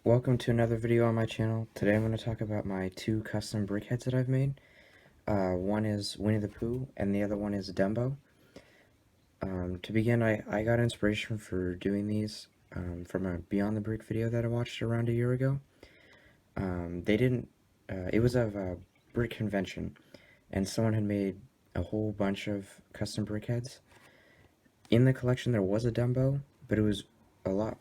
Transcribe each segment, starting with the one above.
Welcome to another video on my channel. Today I'm going to talk about my two custom BrickHeadz that I've made. One is Winnie the Pooh and the other one is Dumbo. To begin, I got inspiration for doing these from a Beyond the Brick video that I watched around a year ago. It was of a brick convention, and someone had made a whole bunch of custom BrickHeadz. In the collection there was a Dumbo, but it was a lot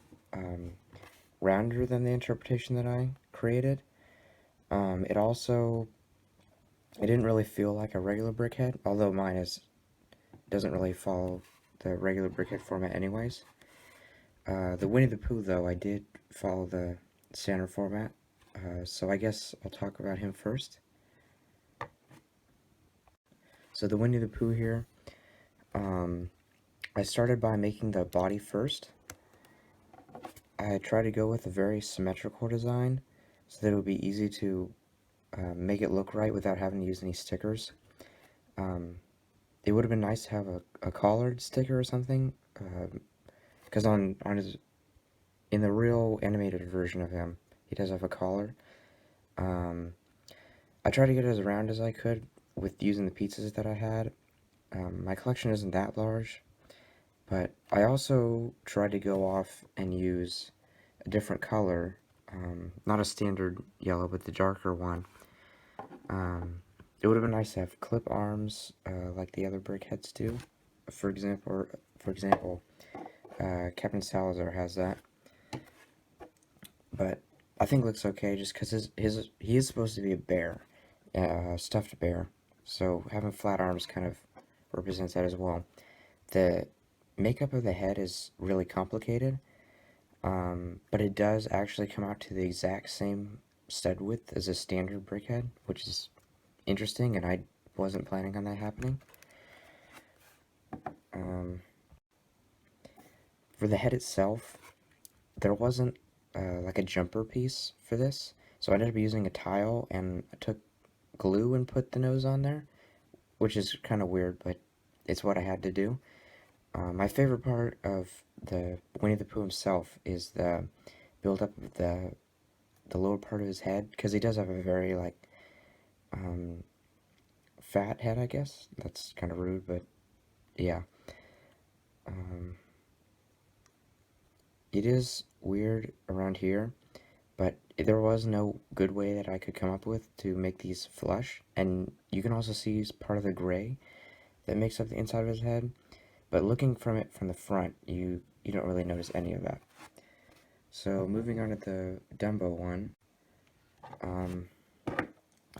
rounder than the interpretation that I created. It didn't really feel like a regular BrickHead, although mine doesn't really follow the regular BrickHead format anyways. The Winnie the Pooh, though, I did follow the standard format, so I guess I'll talk about him first. So the Winnie the Pooh here, I started by making the body first. I tried to go with a very symmetrical design so that it would be easy to make it look right without having to use any stickers. It would have been nice to have a collared sticker or something, because in the real animated version of him, he does have a collar. I tried to get it as round as I could with using the pieces that I had. My collection isn't that large, but I also tried to go off and use a different color, not a standard yellow, but the darker one. It would have been nice to have clip arms, like the other BrickHeadz do. For example, Captain Salazar has that. But I think it looks okay just because he is supposed to be a bear, stuffed bear. So having flat arms kind of represents that as well. The makeup of the head is really complicated, but it does actually come out to the exact same stud width as a standard BrickHead, which is interesting, and I wasn't planning on that happening. For the head itself, there wasn't like a jumper piece for this, so I ended up using a tile, and I took glue and put the nose on there, which is kind of weird, but it's what I had to do. My favorite part of the Winnie the Pooh himself is the build-up of the lower part of his head, because he does have a very, like, fat head, I guess. That's kind of rude, but yeah. It is weird around here, but there was no good way that I could come up with to make these flush, and you can also see part of the gray that makes up the inside of his head, but looking from the front, you don't really notice any of that. So moving on to the Dumbo one,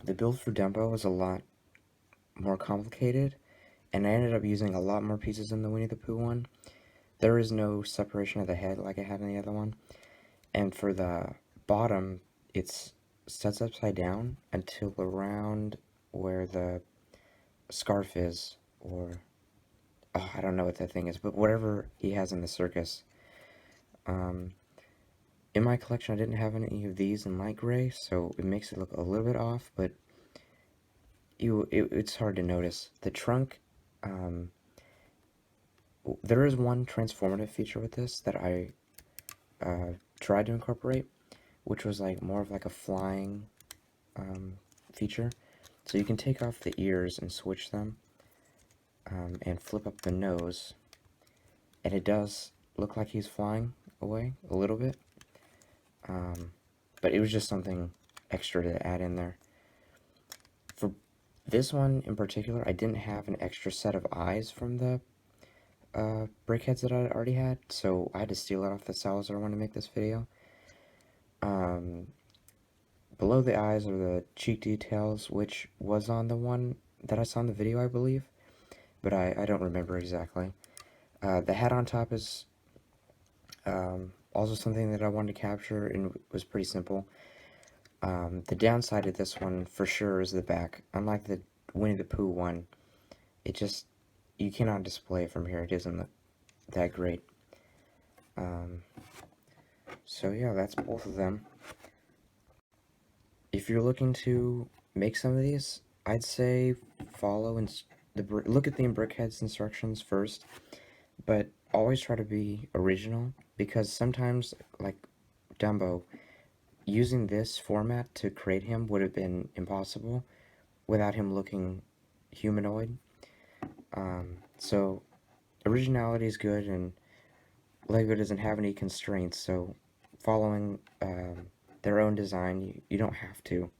the build for Dumbo was a lot more complicated, and I ended up using a lot more pieces in the Winnie the Pooh one. There is no separation of the head like I had in the other one, and for the bottom, it's sets upside down until around where the scarf is, or I don't know what that thing is, but whatever he has in the circus. In my collection, I didn't have any of these in light gray, so it makes it look a little bit off, but it's hard to notice. The trunk, there is one transformative feature with this that I tried to incorporate, which was like more of like a flying feature. So you can take off the ears and switch them, and flip up the nose, and it does look like he's flying away a little bit. But it was just something extra to add in there. For this one in particular, I didn't have an extra set of eyes from the BrickHeadz that I already had, so I had to steal it off the Salazar one to make this video. Below the eyes are the cheek details, which was on the one that I saw in the video, I believe, but I don't remember exactly. The hat on top is also something that I wanted to capture, and it was pretty simple. The downside of this one, for sure, is the back. Unlike the Winnie the Pooh one, you cannot display it from here. It isn't that great. So yeah, that's both of them. If you're looking to make some of these, I'd say look at the BrickHeadz instructions first, but always try to be original, because sometimes, like Dumbo, using this format to create him would have been impossible without him looking humanoid. So originality is good, and LEGO doesn't have any constraints, so following their own design, you don't have to.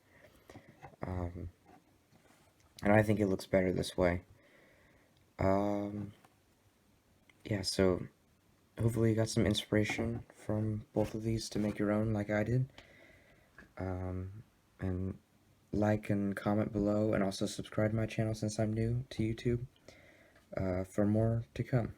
And I think it looks better this way. Yeah, so hopefully you got some inspiration from both of these to make your own like I did. And like and comment below, and also subscribe to my channel since I'm new to YouTube for more to come.